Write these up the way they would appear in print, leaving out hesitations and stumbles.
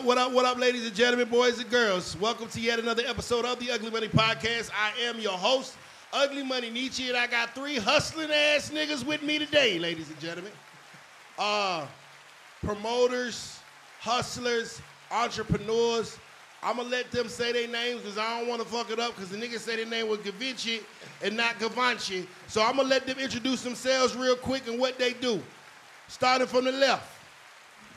What up, ladies and gentlemen, boys and girls? Welcome to yet another episode of the Ugly Money Podcast. I am your host, Ugly Money Nietzsche, and I got three hustling ass niggas with me today, ladies and gentlemen. Promoters, hustlers, entrepreneurs. I'm gonna let them say their names because I don't want to fuck it up because the niggas say their name was Gavinci and not Gavanci. So I'm gonna let them introduce themselves real quick and what they do. Starting from the left.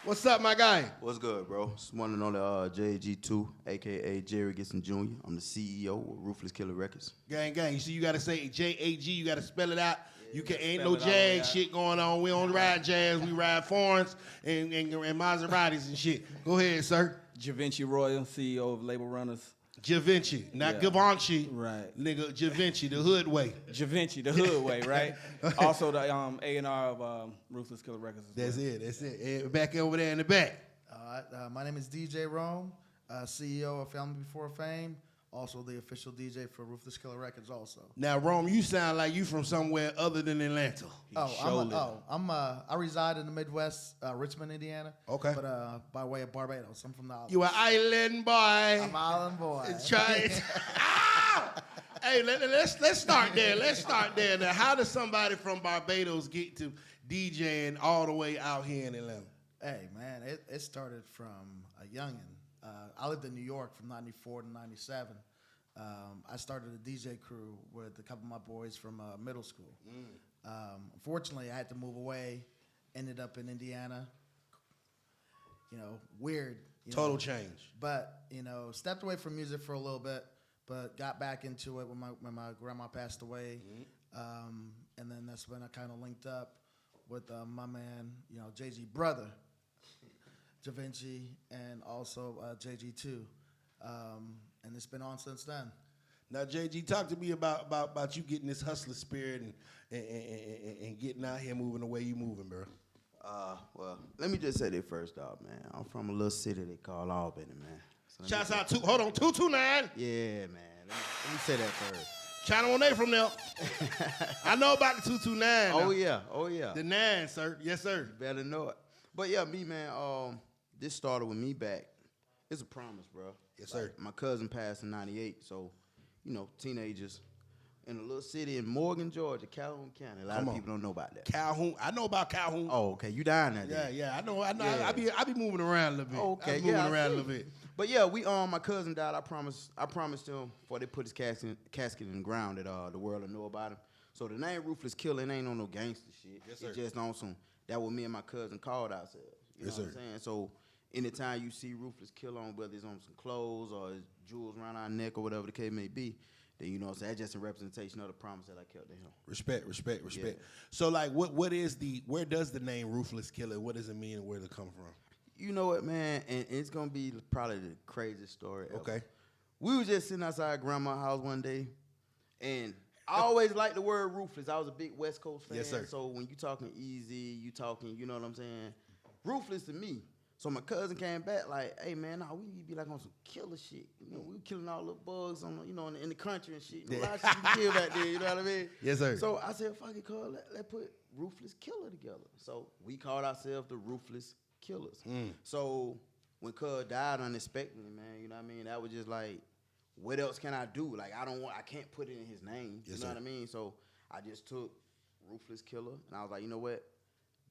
What's up, my guy? What's good, bro? Just want to know the JG2, a.k.a. Jerry Gibson Jr. I'm the CEO of Ruthless Killa Records. Gang. You see, you got to say J-A-G. You got to spell it out. Yeah, Ain't no jag shit going on. We don't ride jazz. We ride foreigns and Maseratis and shit. Go ahead, sir. Javinci Royal, CEO of Label Runners. Javinci, not Gavanci. Right. Nigga, Javinci, the hood way. Javinci, the hood way, right? Also the A&R of Ruthless Killa Records as well. That's it. Back over there in the back. My name is DJ Rome, CEO of Family Before Fame, also the official DJ for Ruthless Killa Records also. Now, Rome, you sound like you from somewhere other than Atlanta. I reside in the Midwest, Richmond, Indiana. Okay. But by way of Barbados. I'm from the island. You an island boy. I'm an island boy. Try it. Hey, let's start there. Now, how does somebody from Barbados get to DJing all the way out here in Atlanta? Hey, man, it started from a youngin'. I lived in New York from 94 to 97. I started a DJ crew with a couple of my boys from middle school. Unfortunately, I had to move away, ended up in Indiana. Weird. Total change. But, stepped away from music for a little bit, but got back into it when my grandma passed away. And then that's when I kind of linked up with my man, JG brother, Javinci, and also JG2. And it's been on since then. Now, JG, talk to me about you getting this hustler spirit and getting out here moving the way you moving, bro. Well, let me just say this first off, man. I'm from a little city they call Albany, man. So Shouts out to, hold on, 229. Yeah, man. Let me say that first. China Monet from there. I know about the 229. Oh, yeah. The 9, sir. Yes, sir. You better know it. But, yeah, me, man, this started with me back. It's a promise, bro. Yes, sir. My cousin passed in 98, so, teenagers in a little city in Morgan, Georgia, Calhoun County. A lot of people don't know about that. Calhoun. I know about Calhoun. Oh, okay. You down there? Yeah. I know. Yeah. I be moving around a little bit. Okay. I be moving around a little bit. But yeah, my cousin died. I promised him before they put his casket in the ground that the world will know about him. So the name Ruthless Killa ain't on no gangster shit. Yes, sir. It's just on some, that what me and my cousin called ourselves. You know what I'm saying? So anytime you see Ruthless Killa on, whether it's on some clothes or his jewels around our neck or whatever the case may be, then you know what I'm saying, that's just a representation of the promise that I kept to him. Respect. Yeah. So like where does the name Ruthless Killa, what does it mean and where does it come from? You know what, man? And it's gonna be probably the craziest story ever. Okay. We was just sitting outside grandma's house one day, and I always liked the word ruthless. I was a big West Coast fan. Yes, sir. So when you talking easy, you talking, you know what I'm saying? Ruthless to me. So my cousin came back like, hey man, we need to be like on some killer shit. We were killing all the bugs on, in the country and shit. A lot of shit you kill back there, you know what I mean? Yes, sir. So I said, fuck it, cuz, let's put Ruthless Killa together. So we called ourselves the Ruthless Killers. So when cuz died unexpectedly, man, you know what I mean? That was just like, what else can I do? Like I can't put it in his name. Yes, you know sir. what I mean? So I just took Ruthless Killa and I was like, you know what?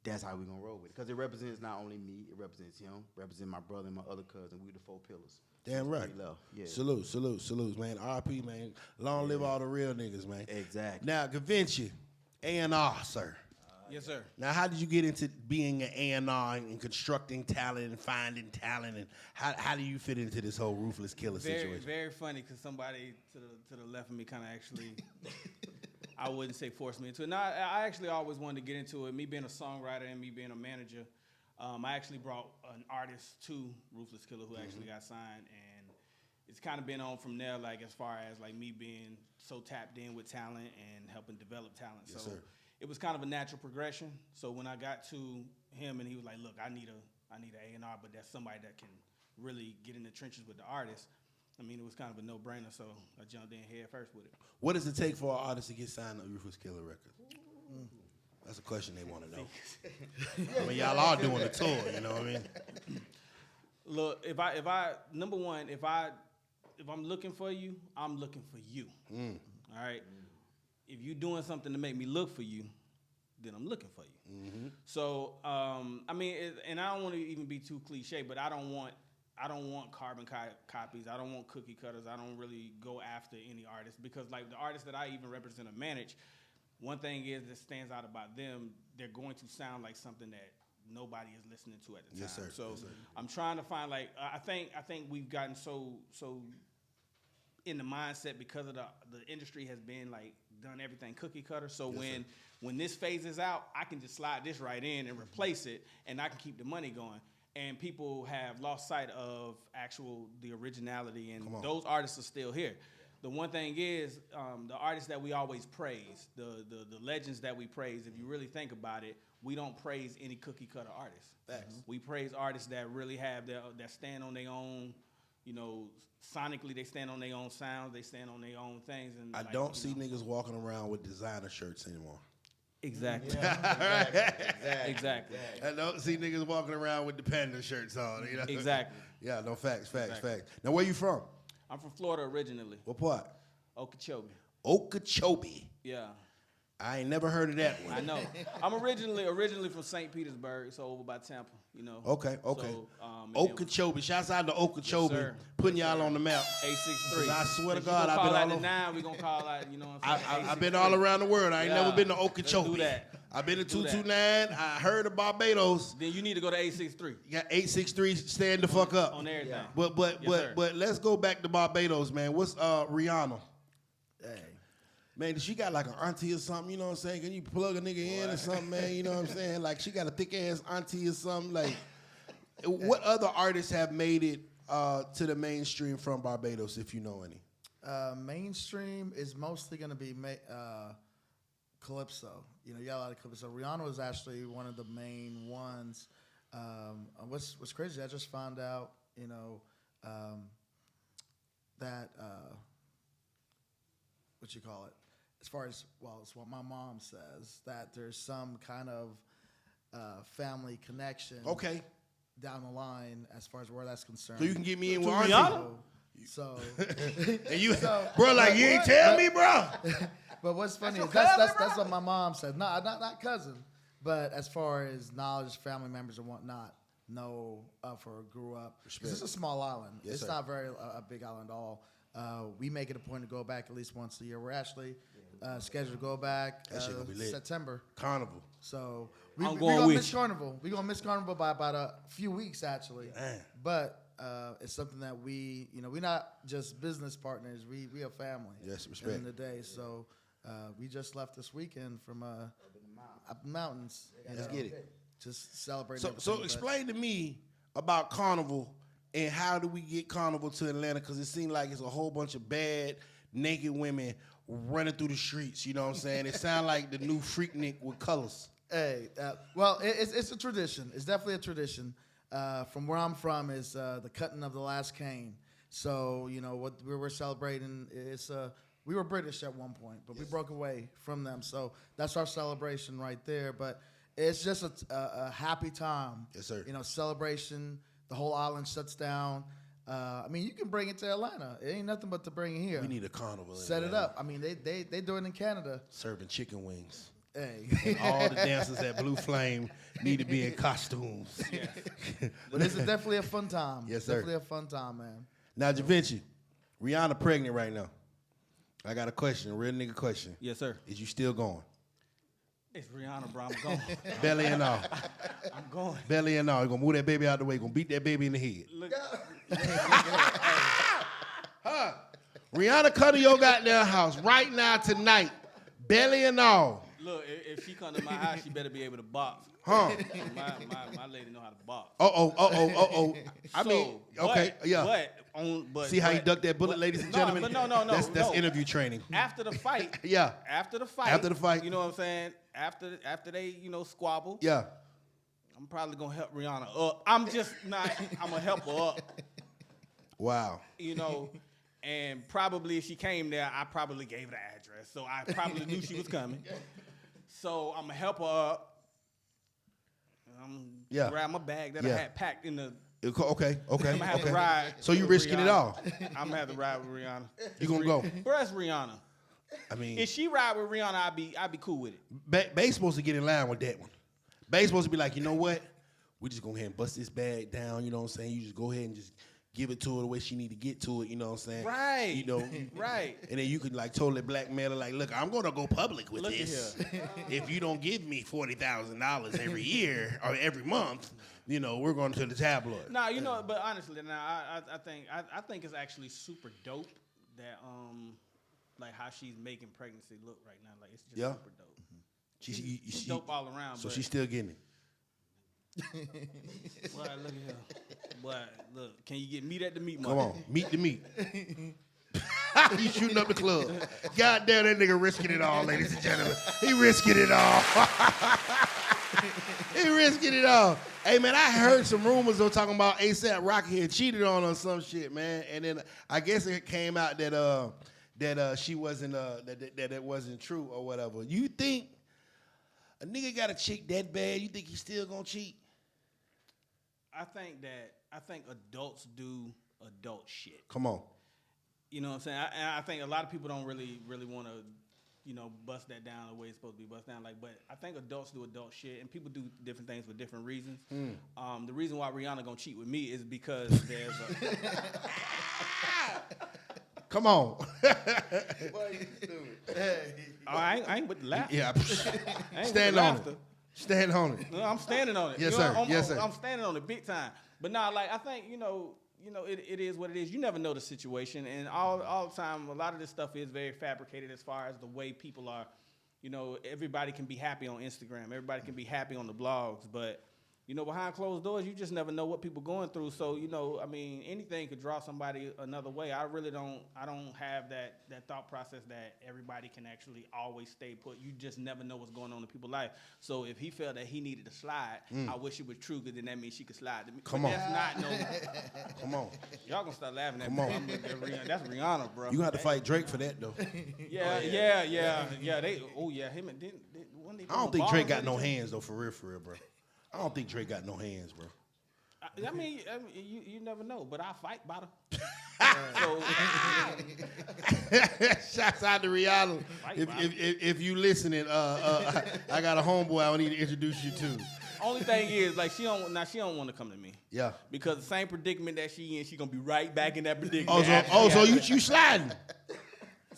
That's how we gonna roll with it. Because it represents not only me, it represents him, represents my brother and my other cousin. We the 4 pillars. Damn right. Yeah. Salute, man. RP, man. Long live all the real niggas, man. Exactly. Now, Gavinci, A&R, sir. Yes, sir. Now, how did you get into being an A&R and constructing talent and finding talent, and how do you fit into this whole Ruthless Killa situation? Very funny, because somebody to the left of me kind of actually, I wouldn't say forced me into it. No, I actually always wanted to get into it. Me being a songwriter and me being a manager, I actually brought an artist to Ruthless Killa who actually got signed, and it's kind of been on from there, like as far as like me being so tapped in with talent and helping develop talent. Yes, so sir. It was kind of a natural progression. So when I got to him and he was like, look, I need an A&R, but that's somebody that can really get in the trenches with the artist. I mean, it was kind of a no-brainer, so I jumped in head first with it. What does it take for an artist to get signed to Ruthless Killa Records? That's a question they want to know. I mean, y'all are doing a tour, you know what I mean? Look, if I number one, if I'm looking for you, I'm looking for you. All right. If you're doing something to make me look for you, then I'm looking for you. So I mean, and I don't want to even be too cliche, but I don't want carbon copies. I don't want cookie cutters. I don't really go after any artist because like the artists that I even represent or manage, one thing is that stands out about them, they're going to sound like something that nobody is listening to at the time. Yes, sir. So Yes, sir. I'm trying to find like I think we've gotten so in the mindset because of the industry has been like done everything cookie cutter. So when this phases out, I can just slide this right in and replace it, and I can keep the money going. And people have lost sight of the originality, and those artists are still here. The one thing is, the artists that we always praise, the legends that we praise, if you really think about it, we don't praise any cookie cutter artists. We praise artists that really have that stand on their own, you know, sonically they stand on their own sounds, they stand on their own things. And I don't see niggas walking around with designer shirts anymore. Exactly. Exactly. I don't see niggas walking around with the panda shirts on. You know? Exactly. Yeah, no, facts. Now, where you from? I'm from Florida originally. What part? Okeechobee. Okeechobee. Yeah. I ain't never heard of that one. I know. I'm originally from St. Petersburg, so over by Tampa, you know. Okay. So, Okeechobee. Shouts out to Okeechobee. Yes, sir. Putting y'all on the map. 863. I swear to If God, I've been all over. 9, we're going to call out, you know what I'm saying? I've been all around the world. I ain't never been to Okeechobee. Let's do that. I've been to Let's do that. 229. I heard of Barbados. Then you need to go to 863. You got 863. Stand the fuck up. On everything. But Yes, sir. let's go back to Barbados, man. What's Rihanna? Hey. Man, she got like an auntie or something, you know what I'm saying? Can you plug a nigga in or something, man? You know what I'm saying? Like, she got a thick-ass auntie or something. Like, what other artists have made it to the mainstream from Barbados, if you know any? Mainstream is mostly going to be Calypso. You know, you got a lot of Calypso. Rihanna was actually one of the main ones. What's crazy, I just found out, you know, that, what you call it? As far as, well, it's what my mom says, that there's some kind of family connection down the line as far as where that's concerned. So you can get me in with Rihanna? So, and you, bro, like, you ain't tell me, bro. but what's funny is that's what my mom said. No, not cousin, but as far as knowledge, family members and whatnot, know of her, grew up. 'Cause it's a small island. Yes, it's sir. not very a big island at all. We make it a point to go back at least once a year. We're actually scheduled to go back That shit gonna be lit. September. Carnival. So I'm we're going gonna with miss you. Carnival. We're gonna miss Carnival by about a few weeks actually. Damn. But it's something that we, you know, we're not just business partners. We are family. Yes, respect. In the day, so we just left this weekend from up in the mountains. Let's get it. Just celebrating. So explain to me about Carnival and how do we get Carnival to Atlanta? Because it seems like it's a whole bunch of bad, naked women running through the streets. You know what I'm saying? It sounds like the new Freaknik with colors. Hey, well, it's a tradition. It's definitely a tradition. From where I'm from is the cutting of the last cane. So, you know, what we're celebrating is, we were British at one point, but we broke away from them. So that's our celebration right there. But it's just a happy time. Yes, sir. You know, celebration. The whole island shuts down. I mean, you can bring it to Atlanta. It ain't nothing but to bring it here. We need a carnival. Set it up. I mean, they do it in Canada. Serving chicken wings. Hey. And all the dancers at Blue Flame need to be in costumes. But it's definitely a fun time. Yes, sir. Definitely a fun time, man. Now, Javinci, Rihanna pregnant right now. I got a question, a real nigga question. Yes, sir. Is you still going? It's Rihanna, bro. I'm going. Belly and all. I'm going. Belly and all. You're going to move that baby out the way. You're going to beat that baby in the head. Look, Rihanna, come to your goddamn house right now tonight. Belly and all. look, if she come to my house, she better be able to box. Huh. My lady know how to box. I mean, okay, yeah. But See how you duck that bullet, ladies and gentlemen? No. That's interview training. After the fight, Yeah. After the fight, you know what I'm saying? After they, squabble, Yeah. I'm probably gonna help Rihanna up. I'm just not. I'm gonna help her up. Wow. And probably if she came there, I probably gave her the address, so I probably knew she was coming. So I'm gonna help her up. I'm Yeah. grab my bag that I Yeah. had packed in the Okay. I'm gonna have to ride. So you with risking it Rihanna. all? I'm gonna have to ride with Rihanna. You gonna go? Bro, that's Rihanna. I mean, If she ride with Rihanna, I'd be cool with it. Bay's supposed to get in line with that one. Bay's supposed to be like, you know what? We just go ahead and bust this bag down. You know what I'm saying? You just go ahead and just give it to her the way she need to get to it. You know what I'm saying? Right. You know, Right. And then you could like totally blackmail her, like, look, I'm gonna go public with Look at this. If you don't give me $40,000 every year or every month, you know, we're going to the tabloid. Nah, you know, but honestly, now I think it's actually super dope that like how she's making pregnancy look right now. Like it's just super dope. She's dope all around. So but she's still getting it. Boy, look at her. Boy, look, can you get meat at the meat Come market? on, meet the meat. He's shooting up the club. God damn, that nigga risking it all, ladies and gentlemen. He risking it all. He risking it all. Hey, man, I heard some rumors though talking about A$AP Rocky had cheated on her or some shit, man. And then I guess it came out that she wasn't that it wasn't true or whatever. You think a nigga got a chick that bad? You think he's still gonna cheat? I think adults do adult shit. Come on. You know what I'm saying? I think a lot of people don't really want to, you know, bust that down the way it's supposed to be bust down. Like, but I think adults do adult shit, and people do different things for different reasons. The reason why Rihanna gonna cheat with me is because there's a. Come on. I ain't with the laughter. Yeah. I ain't Stand with the on laughter. it. Stand on it. No, I'm standing on it. Yes, You know, sir. Yes, sir. I'm standing on it big time. But nah, like I think it is what it is. You never know the situation, and all the time, a lot of this stuff is very fabricated as far as the way people are. You know, everybody can be happy on Instagram. Everybody can be happy on the blogs, but you know, behind closed doors, you just never know what people going through. So, you know, I mean, anything could draw somebody another way. I don't have that thought process that everybody can actually always stay put. You just never know what's going on in people's life. So if he felt that he needed to slide, I wish it was true, because then that means she could slide to me. Come But on. That's not no. Come on. Y'all gonna start laughing at Come me. on. That's Rihanna, bro. You got to fight Drake for that though. Yeah. Him and I don't think Drake got no hands though, for real, bro. I don't think Drake got no hands, bro. I mean, you never know, but I fight by the. Shouts out to Rihanna. If you listening, I got a homeboy I need to introduce you to. Only thing is, like, she don't want to come to me. Yeah. Because the same predicament that she in, she gonna be right back in that predicament. So you sliding?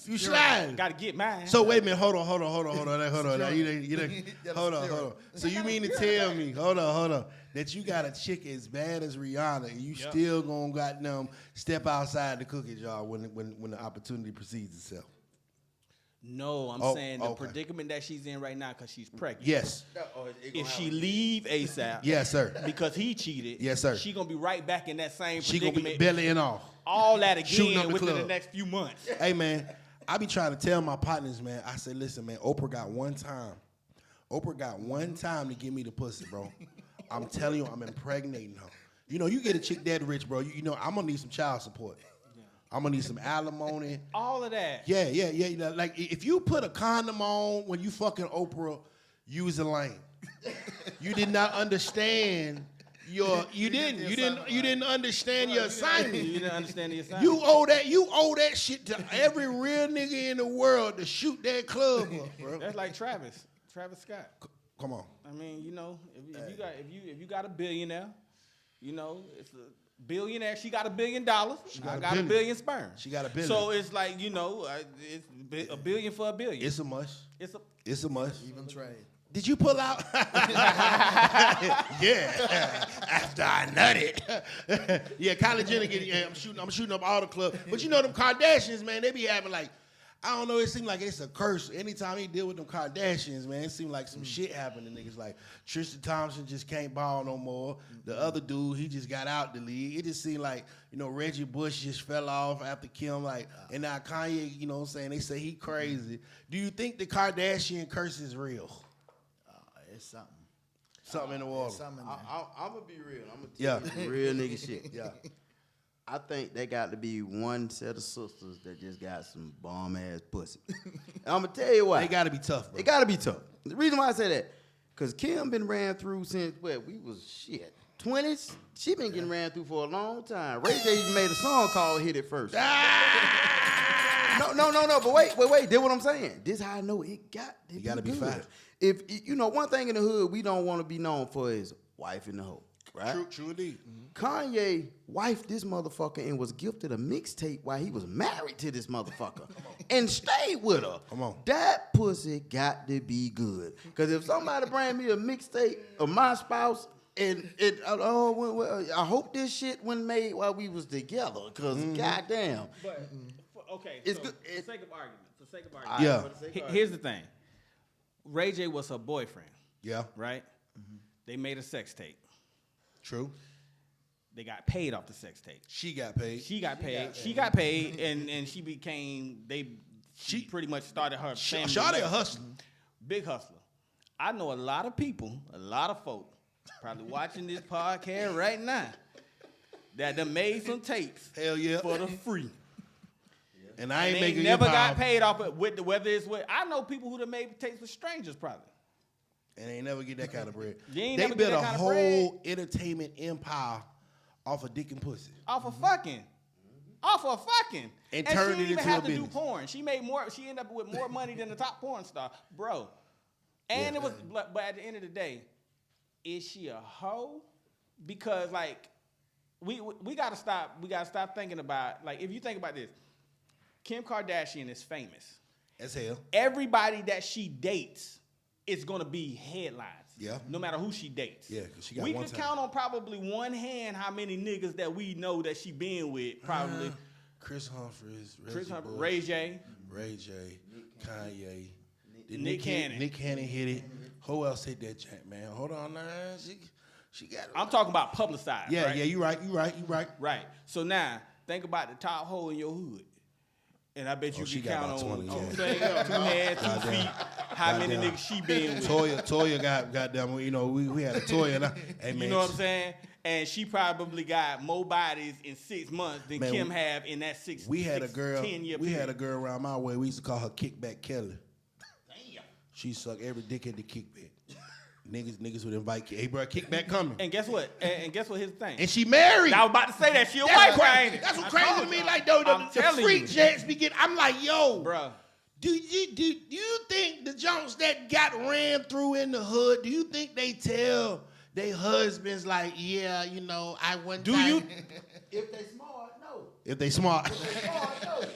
You sliding? Gotta get mine. So wait a minute, hold on. Now, you done, hold on. So you mean to tell me, hold on, that you got a chick as bad as Rihanna, and you still gonna goddamn step outside the cookie jar when the opportunity precedes itself? No, I'm saying the predicament that she's in right now, because she's pregnant. Yes. If she leave ASAP, Yes, sir. because he cheated, Yes, sir. she gonna be right back in that same She predicament. gonna be bellying off. All that Shooting up again the within the club. next few months. Hey, man, I be trying to tell my partners, man, I said, listen, man, Oprah got one time to give me the pussy, bro. I'm telling you, I'm impregnating her. You know, you get a chick that rich, bro, you know, I'm going to need some child support. I'm going to need some alimony. All of that. Yeah. You know, like, if you put a condom on when you fucking Oprah, you was a lame. You did not understand you didn't understand your assignment. You didn't understand the assignment. You owe that shit to every real nigga in the world to shoot that club up, bro. That's like Travis Scott. Come on. I mean, you know, if you got a billionaire, you know, it's a billionaire. She got $1 billion. I got a billion sperm. She got $1 billion. So it's like, you know, it's $1 billion for $1 billion. It's a must. It's a must. Even trade. Did you pull out? Yeah. After I nutted. Yeah, Kylie Jenner I'm shooting up all the clubs. But you know them Kardashians, man, they be having like, I don't know, it seems like it's a curse. Anytime he deal with them Kardashians, man, it seems like some shit happened to niggas. Like Tristan Thompson just can't ball no more. The other dude, he just got out the league. It just seemed like, you know, Reggie Bush just fell off after Kim. Like, and now Kanye, you know what I'm saying, they say he crazy. Do you think the Kardashian curse is real? It's something. Something in the water. I'm gonna be real. I'm gonna tell you real nigga shit. Yeah. I think they got to be one set of sisters that just got some bomb ass pussy. And I'm gonna tell you why. They gotta be tough, bro. They gotta be tough. The reason why I say that, cause Kim been ran through since we was shit. 20s. She been getting ran through for a long time. Ray J even made a song called "Hit It First." No. But wait. That's what I'm saying. This how I know it got to be gotta be good. fine. If you know one thing in the hood, we don't want to be known for is wife in the hoe, right? True indeed. Kanye wifed this motherfucker and was gifted a mixtape while he was married to this motherfucker and stayed with her. Come on. That pussy got to be good. Because if somebody bring me a mixtape of my spouse and I hope this shit wasn't made while we was together. Because goddamn. But okay, It's so good. for sake of argument, Yeah. Here's the thing. Ray J was her boyfriend, Yeah. right? They made a sex tape. True. They got paid off the sex tape. She got paid. She got paid, and she became she pretty much started her family. Shawty a hustler. Big hustler. I know a lot of people, a lot of folk, probably watching this podcast right now, that done made some tapes. Hell yeah. For the free. And I ain't They making never empire. got paid off it with whether it's with. I know people who done made tapes with strangers probably. And ain't never get that kind of bread. You ain't They never get built a that kind of whole entertainment empire off of dick and pussy. Off of fucking. Off of fucking. And she turned didn't it even into have a to do business. porn. She made more. She ended up with more money than the top porn star, bro. And it was, but at the end of the day, is she a hoe? Because like, we gotta stop. We gotta stop thinking about, like, if you think about this, Kim Kardashian is famous. As hell. Everybody that she dates is gonna be headlines. Yeah. No matter who she dates. Yeah, 'cause she got we one can time. count on probably one hand how many niggas that we know that she been with. Probably Chris Humphries, Chris Reggie Humphrey, Bush, Ray J. Ray J, Kanye. Did Nick Cannon. Nick Cannon hit it. Who else hit that jack, man? Hold on now. She got it. I'm talking about publicized. Yeah, right? yeah, you right. Right. So now think about the top hole in your hood. And I bet you she can got count about on 20, say, 2 hands, 2 Goddamn. feet, how many Goddamn. niggas she been with. Toya got goddamn. You know, we had a Toya. And hey, man, You know what I'm saying? And she probably got more bodies in 6 months than Man, Kim have in that 10 year We period. had a girl around my way. We used to call her Kickback Kelly. Damn. She sucked every dick at the kickback. Niggas would invite, hey bro, kickback coming. And guess what? And guess what his thing? And she married. I was about to say that. She a That's white what guy, ain't it? That's what I crazy told to me. you. Like, though, I'm the telling freak you. jets begin. I'm like, yo, Bruh. do you think the Jones that got ran through in the hood? Do you think they tell their husbands like, yeah, you know, I went? Do you? If they smart, no. If they smart. Smart, no.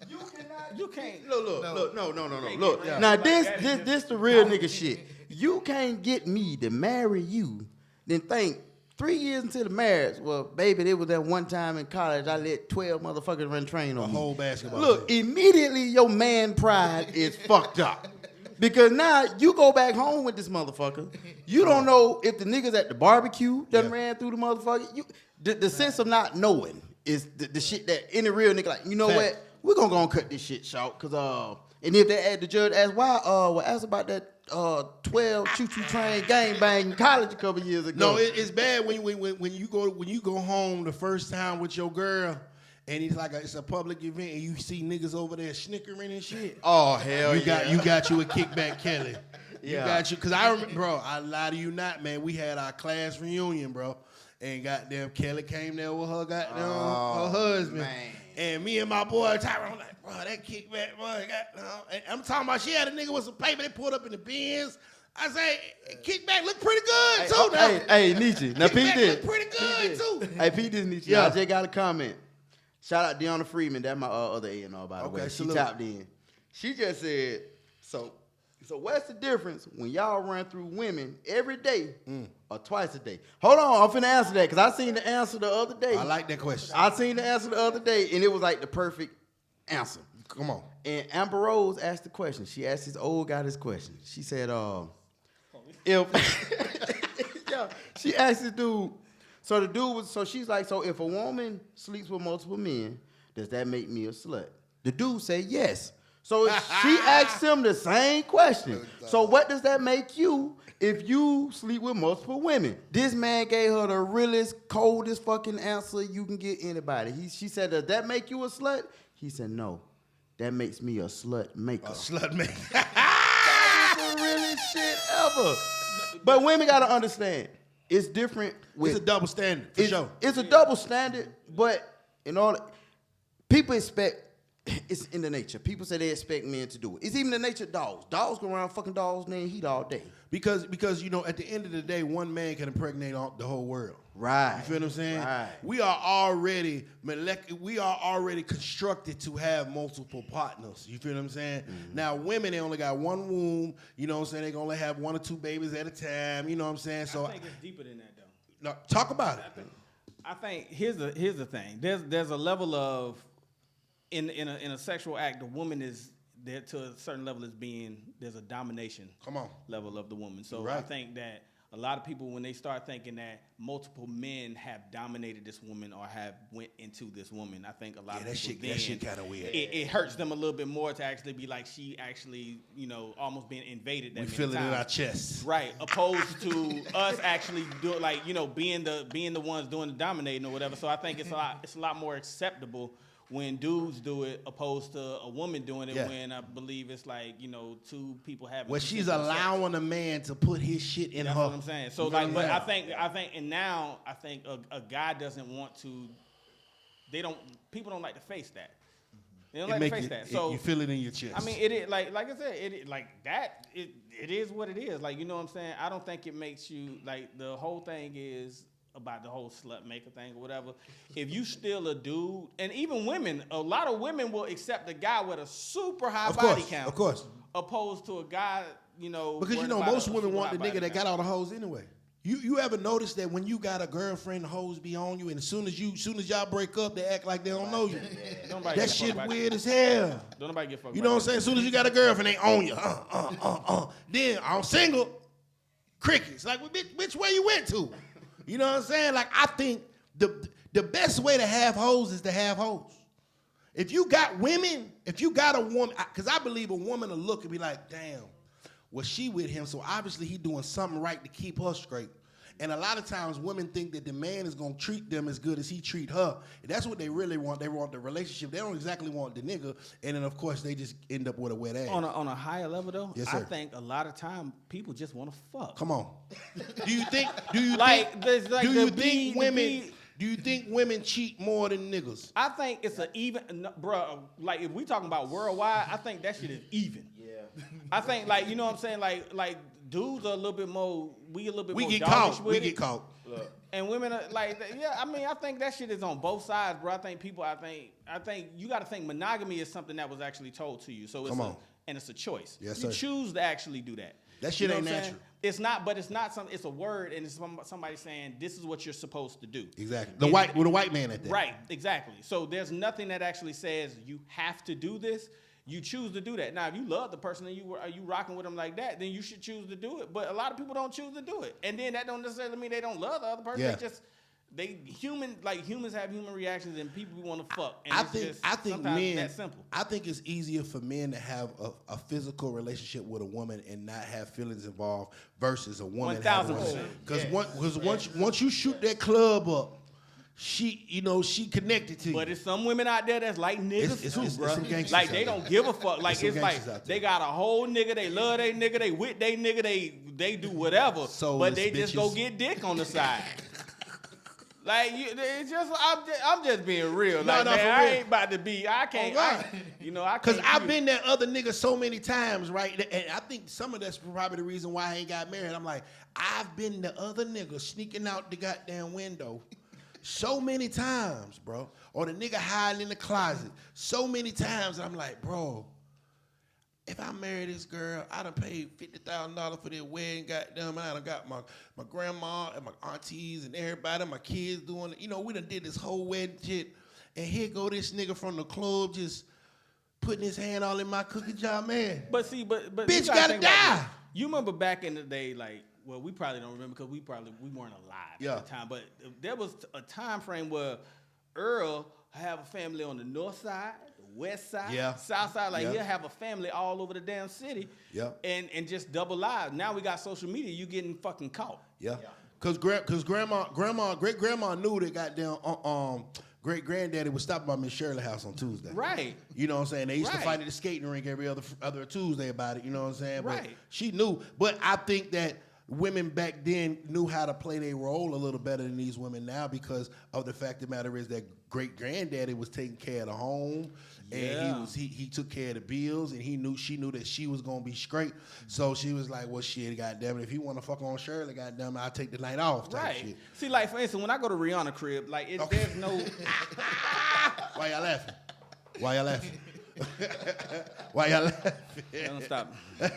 You cannot. You can't. Look, no. can't Look, get now like this that. the real nigga shit. You can't get me to marry you, then think 3 years into the marriage, well, baby, there was that one time in college I let 12 motherfuckers run train on A me. whole basketball Look, team. immediately your man pride is fucked up. Because now you go back home with this motherfucker. You don't know if the niggas at the barbecue done ran through the motherfucker. The sense of not knowing is the shit that any real nigga like, you know Fact. what? We're gonna go and cut this shit short. Cause and if they the judge asked why, well, ask about that 12 choo-choo train gangbang in college a couple years ago. No, it's bad when you go home the first time with your girl, and it's a public event, and you see niggas over there snickering and shit. Oh hell You got you a Kickback Kelly. Yeah. You got you, cause I remember, bro. I lie to you not, man. We had our class reunion, bro, and goddamn Kelly came there with her goddamn her husband, man. and me and my boy Tyrone like, bro, that Kickback, bro, and I'm talking about she had a nigga with some paper. They pulled up in the Benz. I say, Kickback look pretty good too. Now. Hey, Nietzsche. Now Pete Kickback this. look pretty good too. Hey, Pete this Nietzsche. Yeah. I just got a comment. Shout out Deanna Freeman. That's my other A&R, by the Okay, way. She salute. tapped in. She just said, so what's the difference when y'all run through women every day or twice a day? Hold on, I'm finna answer that because I seen the answer the other day. I like that question. I seen the answer the other day, and it was like the perfect answer. Come on. And Amber Rose asked the question. She asked this old guy this question. She said, if yeah, she asked the dude. So the dude was she's like, so if a woman sleeps with multiple men, does that make me a slut? The dude said yes. So she asked him the same question. So what does that make you if you sleep with multiple women? This man gave her the realest, coldest fucking answer you can get anybody. She said, does that make you a slut? He said, no. That makes me a slut maker. A slut man. That is the realest shit ever. But women gotta understand, it's different. It's a double standard, for sure. It's a double standard, but people expect, it's in the nature. People say they expect men to do it. It's even the nature of dogs. Dogs go around fucking dogs and they heat all day. Because at the end of the day, one man can impregnate the whole world. Right. You feel what I'm saying? Right. We are already constructed to have multiple partners. You feel what I'm saying? Mm-hmm. Now, women, they only got one womb. You know what I'm saying? They can only have 1 or 2 babies at a time. You know what I'm saying? So I think it's deeper than that, though. No, talk about it. I think here's the thing. There's a level of in a sexual act, the woman is there to a certain level there's a domination level of the woman. So right. I think that a lot of people, when they start thinking that multiple men have dominated this woman or have went into this woman, I think a lot of people that shit kind of weird. It hurts them a little bit more to actually be like, she actually, almost being invaded that we many feel it times. in our chests. Right. Opposed to us actually being the ones doing the dominating or whatever. So I think it's a lot more acceptable when dudes do it opposed to a woman doing it, when I believe it's like, 2 people having. Well, she's allowing a man to put his shit in her. That's what I'm saying. So but I think, and now I think a guy doesn't want to. People don't like to face that. They don't like to face that. So you feel it in your chest. I mean, it like I said, it is what it is. Like, you know what I'm saying? I don't think it makes you like, the whole thing is about the whole slut-maker thing or whatever. If you still a dude, and even women, a lot of women will accept a guy with a super high body count. Of course. Opposed to a guy, Because most women want the nigga that got all the hoes anyway. You ever notice that when you got a girlfriend, the hoes be on you, and as soon as y'all break up, they act like they don't know you. That shit weird as hell. Don't nobody get fucked. You know what I'm saying? As soon as you got a girlfriend, they own you. Then I'm single, crickets. Like, which way you went to? You know what I'm saying? Like, I think the best way to have hoes is to have hoes. If you got a woman, because I believe a woman will look and be like, damn, well, she with him, so obviously he doing something right to keep her straight. And a lot of times women think that the man is going to treat them as good as he treat her. And that's what they really want. They want the relationship. They don't exactly want the nigga. And then, of course, they just end up with a wet ass. On a higher level, though, yes, sir. I think a lot of time people just want to fuck. Come on. Do you think women cheat more than niggas? I think it's bro, like, if we talking about worldwide, I think that shit is even. Yeah. I think, like, you know what I'm saying? Like dudes are a little bit more, we get caught. We get caught. And women are like, I think that shit is on both sides, bro. I think you got to think monogamy is something that was actually told to you. So it's a choice. Yes, you sir. choose to actually do that. That shit ain't natural. It's not something. It's a word, and it's somebody saying this is what you're supposed to do. Exactly. The white man at that. Right. Exactly. So there's nothing that actually says you have to do this. You choose to do that. Now, if you love the person and you rocking with them like that, then you should choose to do it. But a lot of people don't choose to do it, and then that don't necessarily mean they don't love the other person. Yeah. Humans have human reactions, and people want to fuck. And I think men. That simple. I think it's easier for men to have a physical relationship with a woman and not have feelings involved versus a woman. 1,000%. Because once you shoot that club up, she connected to you. But it's some women out there that's like niggas too, bro. Like, they don't give a fuck. Like, it's like they got a whole nigga, they love they nigga, they with they nigga, they do whatever. But they just go get dick on the side. Like, it's just, I'm just being real. Like, man, I ain't about to be. I can't. I can't. Because I've been that other nigga so many times, right? And I think some of that's probably the reason why I ain't got married. I'm like, I've been the other nigga sneaking out the goddamn window so many times, bro. Or the nigga hiding in the closet so many times. And I'm like, bro, if I marry this girl, I done paid $50,000 for their wedding, goddamn, and I done got my grandma and my aunties and everybody, my kids doing it. We done did this whole wedding shit, and here go this nigga from the club just putting his hand all in my cookie jar, man. But bitch gotta die. You remember back in the day, like, well, we probably don't remember because we weren't alive at the time, but there was a time frame where Earl have a family on the north side, west side, south side. Like, he'll have a family all over the damn city. Yeah. And just double live. Now we got social media. You getting fucking caught. Yeah. Cause great grandma knew that goddamn great granddaddy was stopping by Miss Shirley's house on Tuesday. Right. You know what I'm saying? They used to fight at the skating rink every other Tuesday about it. You know what I'm saying? Right. But she knew. But I think that women back then knew how to play their role a little better than these women now because of the fact of the matter is that great granddaddy was taking care of the home and he took care of the bills and she knew that she was gonna be straight. So she was like, well shit, goddamn it, if he wanna fuck on Shirley, goddamn it, I'll take the night off type shit. See, like for instance, when I go to Rihanna crib, like there's no Why y'all laughing? Why y'all laughing? Why y'all laughing? They don't stop. They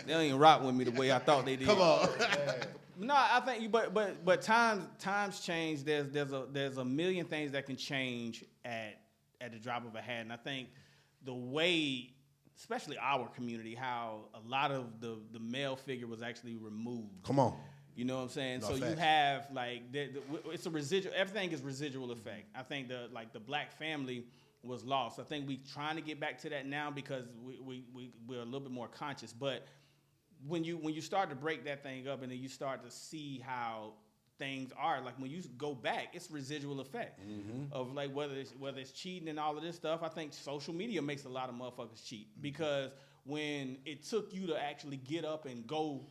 don't even rock with me the way I thought they did. Come on. No, I think, but times change. There's a million things that can change at the drop of a hat, and I think the way, especially our community, how a lot of the male figure was actually removed. Come on. You know what I'm saying? No, so facts. you have like it's a residual. Everything is residual effect. I think the black family was lost. I think we're trying to get back to that now because we're a little bit more conscious. But when you start to break that thing up and then you start to see how things are, like when you go back, it's residual effect of like whether it's cheating and all of this stuff. I think social media makes a lot of motherfuckers cheat because when it took you to actually get up and go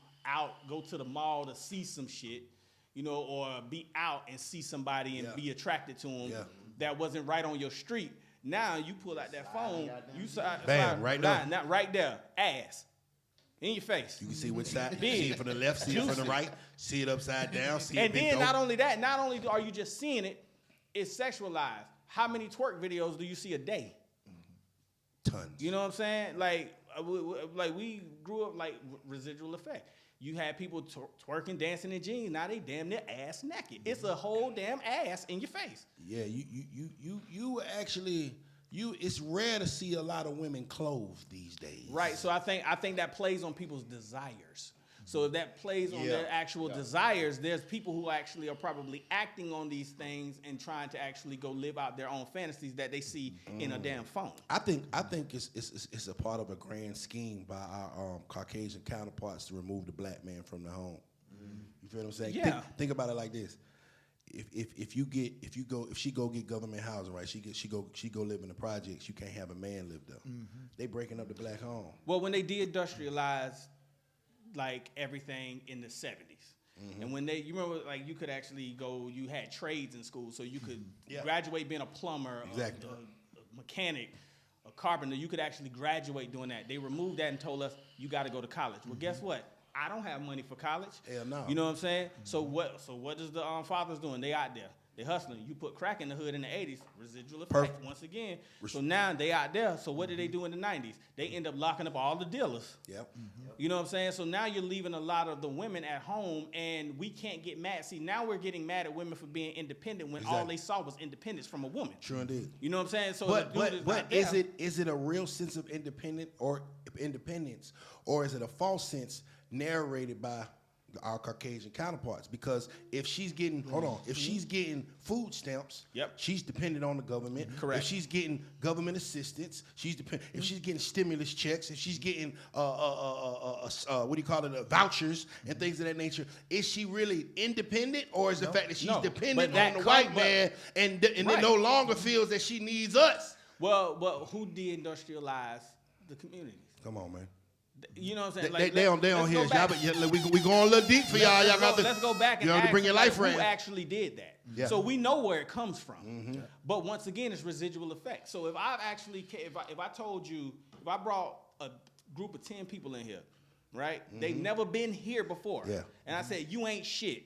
to the mall to see some shit, you know, or be out and see somebody and be attracted to them that wasn't right on your street. Now you pull out that phone, you Bam, right there. Not right there, ass. In your face. You can see which side. See it from the left, see it from the right, see it upside down, see it and bent then over. not only are you just seeing it, it's sexualized. How many twerk videos do you see a day? Tons. You know what I'm saying? Like we grew up like residual effect. You had people twerking, dancing in jeans. Now they damn near ass naked. It's a whole damn ass in your face. Yeah, you actually. It's rare to see a lot of women clothed these days. Right. So I think that plays on people's desires. So if that plays on their actual desires, there's people who actually are probably acting on these things and trying to actually go live out their own fantasies that they see in a damn phone. I think it's a part of a grand scheme by our Caucasian counterparts to remove the black man from the home. You feel what I'm saying? Yeah. Think about it like this. If she go get government housing, right? She go live in the projects. You can't have a man live there. They breaking up the black home. Well, when they de-industrialized like everything in the 70s, and when you remember, like you could actually go. You had trades in school, so you could graduate being a plumber, a mechanic, a carpenter. You could actually graduate doing that. They removed that and told us you got to go to college. Well, guess what? I don't have money for college. Hell no. You know what I'm saying? So what is the fathers doing? They out there. They hustling. You put crack in the hood in the 80s, residual effect. Perfect. Once again. So now they out there. So what did they do in the 90s? They end up locking up all the dealers. Yep. You know what I'm saying? So now you're leaving a lot of the women at home, and we can't get mad. See, now we're getting mad at women for being independent when all they saw was independence from a woman. True indeed. You know what I'm saying? So but is it a real sense of independence, or is it a false sense narrated by our Caucasian counterparts? Because if she's getting she's getting food stamps, she's dependent on the government. Correct. If she's getting government assistance, if she's getting stimulus checks, if she's getting vouchers and things of that nature, is she really independent, or is the fact that she's dependent on the white man and then no longer feels that she needs us? Well, who de-industrialized the communities? Come on, man. You know what I'm saying? They on here. We going a little deep for y'all. Let's go back and you have to bring your life who around. actually did that. Yeah. So we know where it comes from. But once again, it's residual effect. So if I brought a group of 10 people in here, right? They've never been here before. Yeah. And I said, you ain't shit.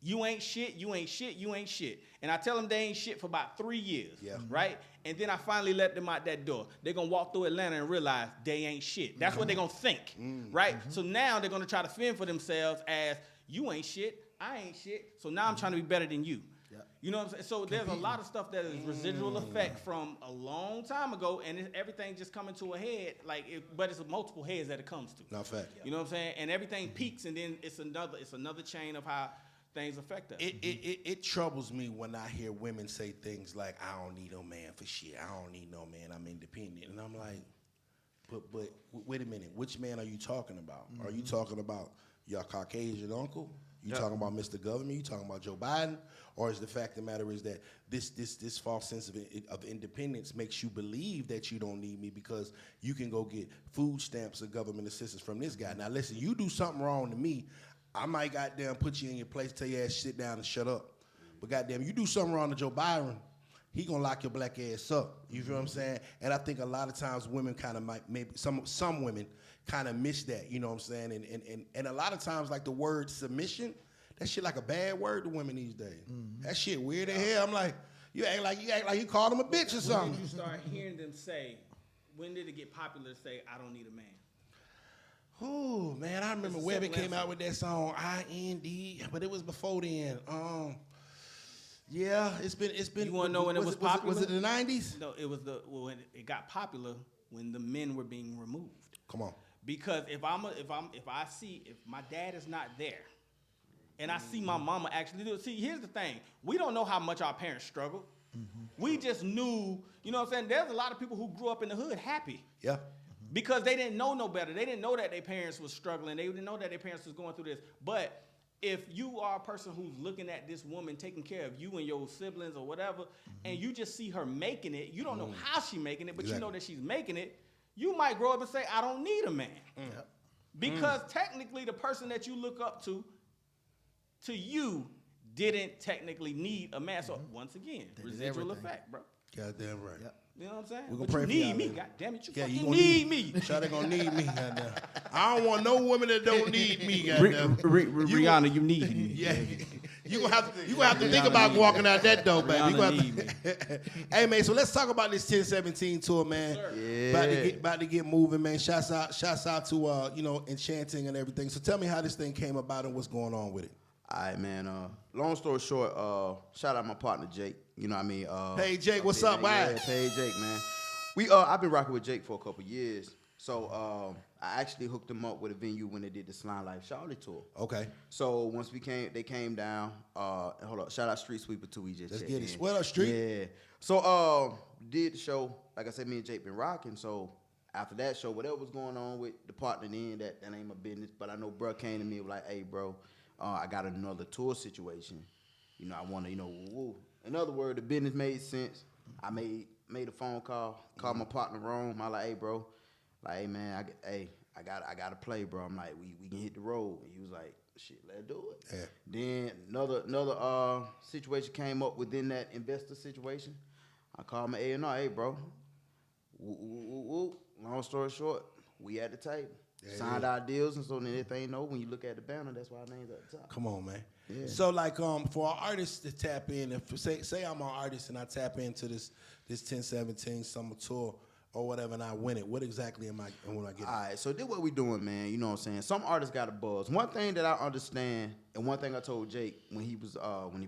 You ain't shit, you ain't shit, you ain't shit. And I tell them they ain't shit for about 3 years, right? And then I finally let them out that door. They're going to walk through Atlanta and realize they ain't shit. That's what they're going to think, right? So now they're going to try to fend for themselves as, you ain't shit, I ain't shit, so now I'm trying to be better than you. You know what I'm saying? So there's a lot of stuff that is residual effect from a long time ago, and everything just coming to a head, but it's multiple heads that it comes to. Not fact. You know what I'm saying? And everything peaks, and then it's another chain of how things affect us. It troubles me when I hear women say things like, I don't need no man for shit. I don't need no man. I'm independent. And I'm like, but wait a minute. Which man are you talking about? Are you talking about your Caucasian uncle? You talking about Mr. Government? You talking about Joe Biden? Or is the fact of the matter is that this false sense of independence makes you believe that you don't need me because you can go get food stamps or government assistance from this guy? Now listen, you do something wrong to me, I might goddamn put you in your place, tell your ass sit down and shut up. But goddamn, you do something wrong to Joe Byron, he gonna lock your black ass up. You feel what I'm saying? And I think a lot of times women kind of might, maybe some women kind of miss that. You know what I'm saying? And a lot of times like the word submission, that shit like a bad word to women these days. That shit weird as hell. I'm like, you act like you called him a bitch or something. When did you start hearing them say? When did it get popular to say, "I don't need a man"? Oh man, I remember Webby came out with that song IND, but it was before then. Yeah, it's been. You want to know when it was popular? Was it the 90s? No, it was when it got popular when the men were being removed. Come on. Because if my dad is not there, and I see my mama actually do it. See, here's the thing: we don't know how much our parents struggled. We just knew, you know what I'm saying? There's a lot of people who grew up in the hood happy. Yeah. Because they didn't know no better. They didn't know that their parents was struggling. They didn't know that their parents was going through this. But if you are a person who's looking at this woman taking care of you and your siblings or whatever, and you just see her making it, you don't know how she's making it, but you know that she's making it, you might grow up and say, I don't need a man. Because technically the person that you look up to you, didn't technically need a man. So once again, residual effect, bro. Goddamn right. Yep. You know what I'm saying? We're gonna but pray you for need y'all, me, man. God damn it. You Yeah, fucking need me. Shawty gonna need me, goddamn. I don't want no woman that don't need me, goddamn. Rihanna, you need me. Yeah. You gonna have to think about walking out that door, baby. You gonna need me. Hey man, so let's talk about this 1017 tour, man. Yeah. About to get moving, man. Shouts out to Enchanting and everything. So tell me how this thing came about and what's going on with it. All right, man. Long story short, shout out my partner Jake. You know what I mean? Hey Jake, what's up, man? Hey Jake, man. I've been rocking with Jake for a couple years. So I actually hooked him up with a venue when they did the Slime Life Charlotte tour. Okay. So once they came down. Hold up, shout out Street Sweeper too. We just let's checked get it. in. What up, Street? Yeah. So did the show. Like I said, me and Jake been rocking. So after that show, whatever was going on with the partner then, that ain't my business. But I know bro came to me and was like, hey bro, I got another tour situation. You know, I want to, woo. In other words, the business made sense. I made a phone call, called my partner Rome. I like, hey bro, like, hey man, I gotta play, bro. I'm like, we can hit the road. And he was like, shit, let's do it. Yeah. Then another situation came up within that investor situation. I called my A&R, hey bro. Woo. Long story short, we at the table. Yeah, signed our deals, and so then everything when you look at the banner, that's why our name's at the top. Come on, man. Yeah. So like for an artist to tap in, if say I'm an artist and I tap into this 1017 summer tour or whatever and I win it, what exactly am I when I get it? All right, so this what we doing, man. You know what I'm saying? Some artists got a buzz. One thing that I understand, and one thing I told Jake when he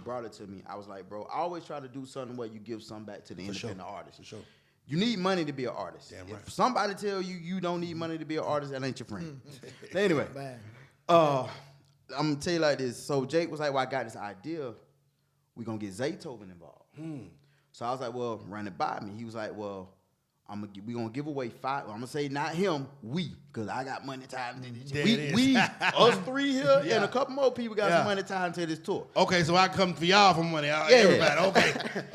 brought it to me, I was like, bro, I always try to do something where you give something back to the independent artist. For sure. You need money to be an artist. Damn right. If somebody tell you don't need money to be an artist, that ain't your friend. Anyway, I'm gonna tell you like this. So Jake was like, well, I got this idea. We gonna get Zaytoven involved. So I was like, well, run it by me. He was like, well, we gonna give away 5. I'm gonna say not him, we, because I got money, time. We us 3 here, and a couple more people got some money, time to this tour. Okay, so I come for y'all for money. Everybody,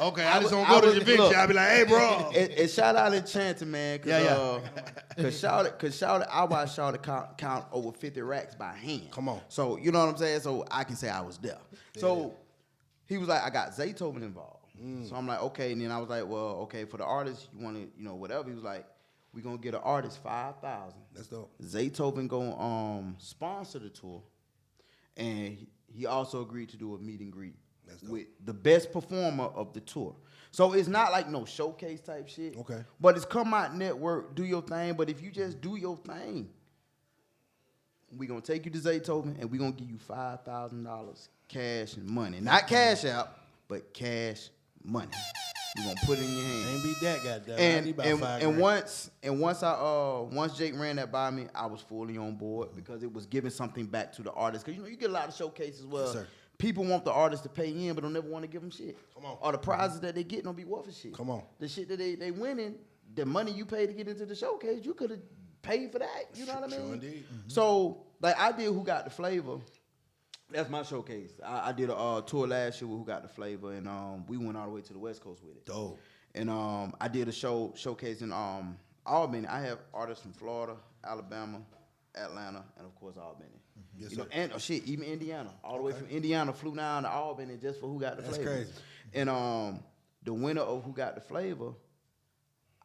okay. I just don't go to the venture. I'll be like, hey, bro. And shout out Enchanting, man, because shout it. I watched Shawty count over 50 racks by hand. Come on. So you know what I'm saying. So I can say I was there. Yeah. So he was like, I got Zaytoven involved. So I'm like, okay. And then I was like, well, okay, for the artist, you want to, whatever. He was like, we going to get an artist $5,000. That's dope. Zaytoven going to sponsor the tour. And he also agreed to do a meet and greet with the best performer of the tour. So it's not like no showcase type shit. Okay. But it's come out network, do your thing. But if you just do your thing, we going to take you to Zaytoven and we going to give you $5,000 cash and money. Not cash out, but cash money. You gonna put it in your hand. Ain't beat that, goddamn. Once Jake ran that by me, I was fully on board because it was giving something back to the artist. Because you get a lot of showcases where people want the artist to pay in, but don't never want to give them shit. Come on. Or the prizes that they get don't be worth a shit. Come on. The shit that they winning, the money you pay to get into the showcase, you could have paid for that. You know what I mean? Sure indeed. So like I did Who Got the Flavor. That's my showcase. I did a tour last year with Who Got the Flavor, and we went all the way to the West Coast with it. Dope. And I did a showcase in Albany. I have artists from Florida, Alabama, Atlanta, and of course Albany. Yes, You know, sir. and even Indiana, all the way from Indiana flew down to Albany just for Who Got the Flavor. That's crazy. And the winner of Who Got the Flavor,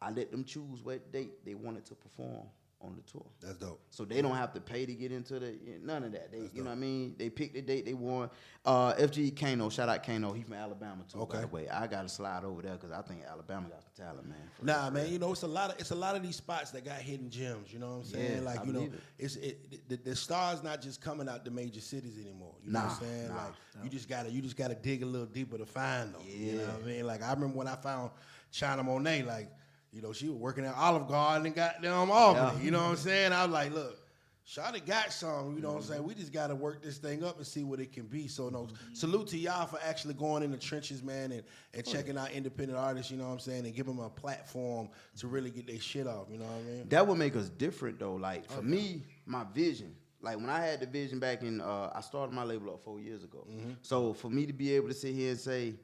I let them choose what date they wanted to perform on the tour. That's dope. So they don't have to pay to get into none of that. They, you know what I mean? They picked the date they want. FG Kano, shout out Kano. He from Alabama too. Okay. By the way, I got to slide over there because I think Alabama got some talent, man. Nah, man, you know, it's a lot of these spots that got hidden gems, you know what I'm saying? Yeah, like, I you know, believe the stars not just coming out the major cities anymore. You know what I'm saying? Like you just gotta dig a little deeper to find them. You know what I mean? Like I remember when I found China Monet, like, you know, she was working at Olive Garden and goddamn Albany. Yeah. You know what I'm saying? I was like, look, Shawty got some, you know what I'm saying? We just got to work this thing up and see what it can be. So, no, salute to y'all for actually going in the trenches, man, and checking out independent artists, you know what I'm saying, and give them a platform to really get their shit off, you know what I mean? That would make us different, though. Like, for me, my vision, like, when I had the vision back in, I started my label up 4 years ago. So, for me to be able to sit here and say,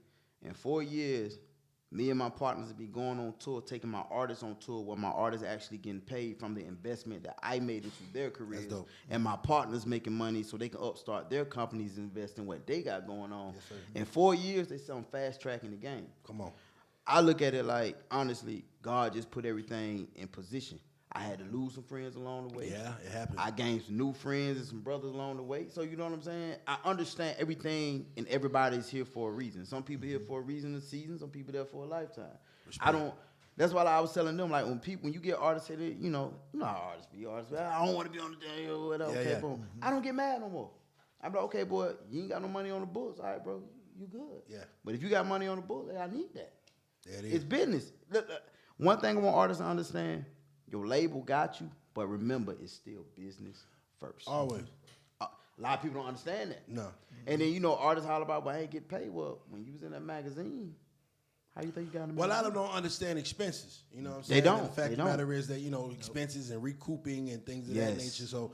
in 4 years, me and my partners will be going on tour, taking my artists on tour where my artists actually getting paid from the investment that I made into their careers. dope. And my partners making money so they can upstart their companies and invest in what they got going on. Yes, sir. In 4 years, they some fast tracking the game. Come on. I look at it like, honestly, God just put everything in position. I had to lose some friends along the way. Yeah, it happened. I gained some new friends and some brothers along the way. So you know what I'm saying? I understand everything, and everybody's here for a reason. Some people here for a reason, a season. Some people there for a lifetime. Respect. I don't. That's why I was telling them, like, when you get artists say that, you know how artists be artists. I don't want to be on the day or whatever. Yeah, Okay, yeah. boom. I don't get mad no more. I'm like, okay, boy, you ain't got no money on the books. All right, bro, you good. Yeah. But if you got money on the books, I need that. There it is. It's business. Look, one thing I want artists to understand, your label got you, but remember, it's still business first. Always. A lot of people don't understand that. No. And then, artists holler about, well, I ain't get paid. Well, when you was in that magazine, how you think you got in the Well, a lot magazine? of them don't understand expenses. You know what I'm They saying? don't. And the fact They of the don't. matter is that, expenses and recouping and things of that Yes. nature. So,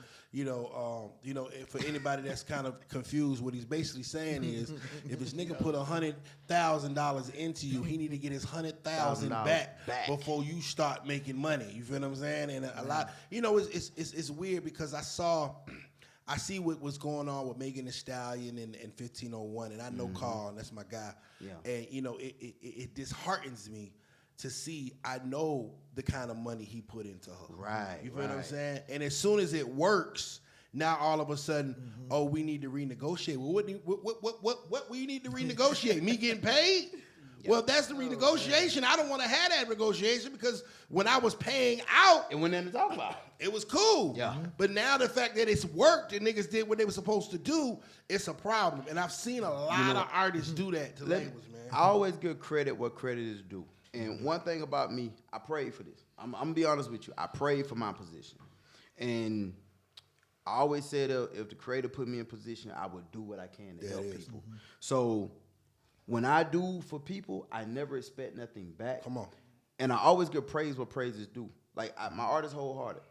for anybody that's kind of confused, what he's basically saying is if this nigga put $100,000 into you, he need to get his $100,000 back before you start making money. You feel what I'm saying? And a lot, it's weird because I see what's going on with Megan Thee Stallion and 1501, and I know Carl, and that's my guy. Yeah. And it disheartens me to see. I know the kind of money he put into her. Right, You feel what I'm right. saying? And as soon as it works, now all of a sudden, we need to renegotiate. Well, what we need to renegotiate? Me getting paid? Well, that's the renegotiation. I don't want to have that negotiation because when I was paying out, It wasn't nothing to talk about. it was cool. Yeah. But now the fact that it's worked and niggas did what they were supposed to do, it's a problem. And I've seen a lot of artists do that to labels, man. I always give credit what credit is due. And one thing about me, I prayed for this. I'm going to be honest with you. I prayed for my position. And I always said if the creator put me in position, I would do what I can to help people. So when I do for people, I never expect nothing back. Come on. And I always give praise what praise is due. Like, my artist wholehearted.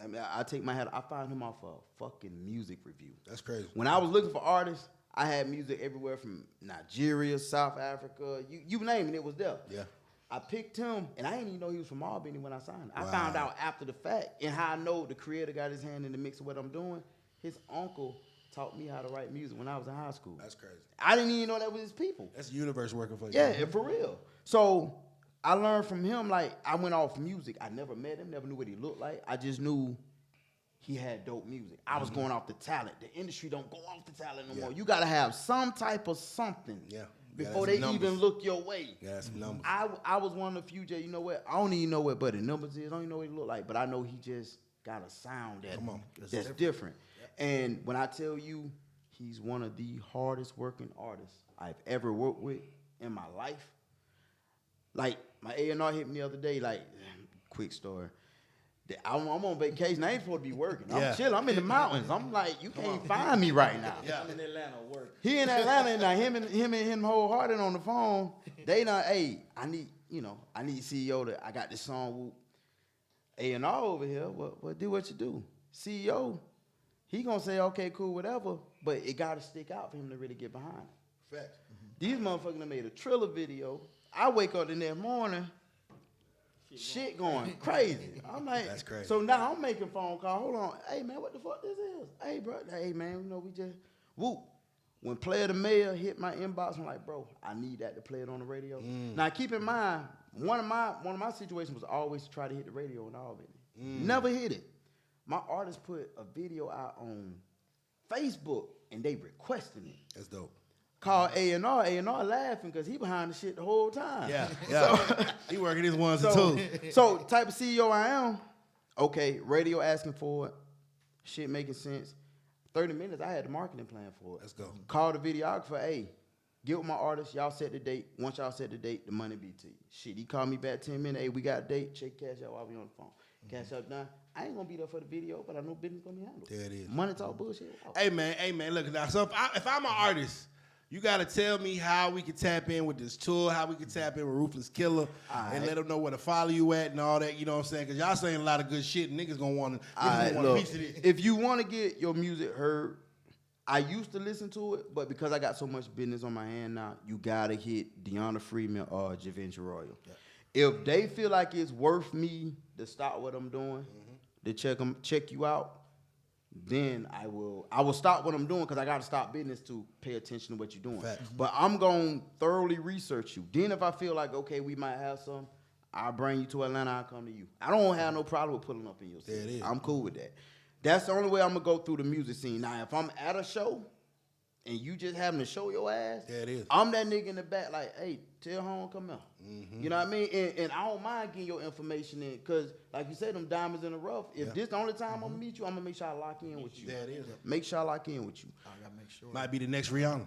I mean, I take my hat. I found him off a fucking music review. That's crazy. When I was looking for artists, I had music everywhere from Nigeria, South Africa, you name it, it was there. Yeah. I picked him, and I didn't even know he was from Albany when I signed. I found out after the fact, and how I know the creator got his hand in the mix of what I'm doing. His uncle taught me how to write music when I was in high school. That's crazy. I didn't even know that was his people. That's the universe working for you. Yeah, and for real. So I learned from him, like, I went off music. I never met him, never knew what he looked like. I just knew he had dope music. I was going off the talent. The industry don't go off the talent no more. You got to have some type of something before they even look your way. Yeah, some numbers. I was one of the few, Jay, you know what? I don't even know what Buddy Numbers is. I don't even know what he look like. But I know he just got a sound that's different. And when I tell you he's one of the hardest working artists I've ever worked with in my life. Like, my A&R hit me the other day, like, quick story. I'm on vacation. I ain't supposed to be working. I'm chilling. I'm in the mountains. I'm like, you can't find me right now. I'm in Atlanta work. He in Atlanta, and now him wholehearted on the phone. They done, hey, I need CEO I got this song, whoop. A&R over here, well, do what you do. CEO, he gonna say, okay, cool, whatever, but it gotta stick out for him to really get behind it. Facts. These motherfuckers done made a Triller video. I wake up the next morning, shit going crazy. I'm like, that's crazy. So now I'm making phone call. Hold on, hey man, what the fuck this is? Hey bro, hey man, you know we just whoop. When Player the Mayor hit my inbox, I'm like, bro, I need that to play it on the radio. Now keep in mind, one of my situations was always to try to hit the radio in Albany. Never hit it. My artist put a video out on Facebook and they requesting it. That's dope. Called A&R. A&R laughing because he behind the shit the whole time. Yeah. So, he working his ones and twos. So type of CEO I am, okay, radio asking for it, shit making sense. 30 minutes, I had the marketing plan for it. Let's go. Call the videographer, hey, get with my artist, y'all set the date. Once y'all set the date, the money be to you. Shit, he called me back 10 minutes, hey, we got a date, check cash out while we on the phone. Cash out done. I ain't gonna be there for the video, but I know business gonna be handled. There it is. Money talk bullshit. Hey man, look now. So if I'm an artist, you gotta tell me how we can tap in with this tour, how we can tap in with Ruthless Killa, and let them know where to follow you at and all that. You know what I'm saying? Because y'all saying a lot of good shit, and niggas gonna want a piece of this. If you want to get your music heard, I used to listen to it, but because I got so much business on my hand now, you gotta hit Deanna Freeman or Javinci Royal. Yeah. If they feel like it's worth me to stop what I'm doing, to check you out, then I will stop what I'm doing because I got to stop business to pay attention to what you're doing. Facts. But I'm going to thoroughly research you. Then if I feel like, okay, we might have some, I'll bring you to Atlanta, I'll come to you. I don't have no problem with pulling up in your city. There it is. I'm cool with that. That's the only way I'm going to go through the music scene. Now, if I'm at a show and you just having to show your ass, there it is. I'm that nigga in the back like, hey, tell home, come out. You know what I mean? And I don't mind getting your information in because, like you said, them diamonds in the rough. If this the only time I'm going to meet you, I'm going to make sure I lock in with you. There it is. Make sure I lock in with you. I gotta make sure. Might be the next Rihanna.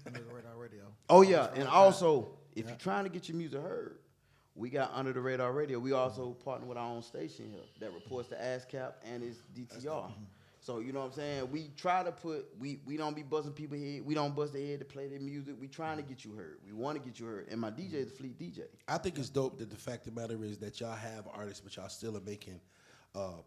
Under the Radar Radio. Oh, yeah. And also, if you're trying to get your music heard, we got Under the Radar Radio. We also partner with our own station here that reports to ASCAP and its DTR. So, you know what I'm saying? We try to we don't be buzzing people head. We don't buzz their head to play their music. We trying to get you heard. We want to get you heard. And my DJ is a Fleet DJ. I think it's dope that the fact of the matter is that y'all have artists, but y'all still are making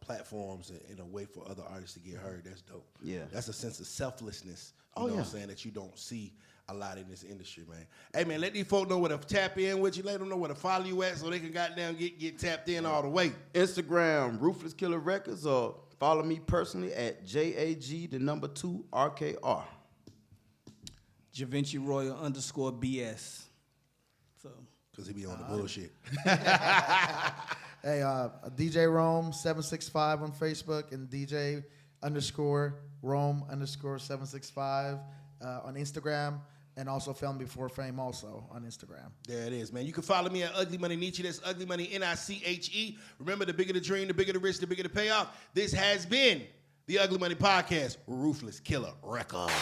platforms in a way for other artists to get heard. That's dope. Yeah. That's a sense of selflessness, you know what I'm saying, that you don't see a lot in this industry, man. Hey, man, let these folks know where to tap in with you. Let them know where to follow you at so they can goddamn get tapped in all the way. Instagram, Ruthless Killa Records, or follow me personally at JAG2RKR. Javinci Royal _BS. So. Because he be on the bullshit. Hey, DJ Rome 765 on Facebook and DJ _Rome _765 on Instagram. And also Film Before Fame also on Instagram. There it is, man. You can follow me at Ugly Money Nietzsche. That's Ugly Money NICHE. Remember, the bigger the dream, the bigger the risk, the bigger the payoff. This has been the Ugly Money Podcast, Ruthless Killa Records.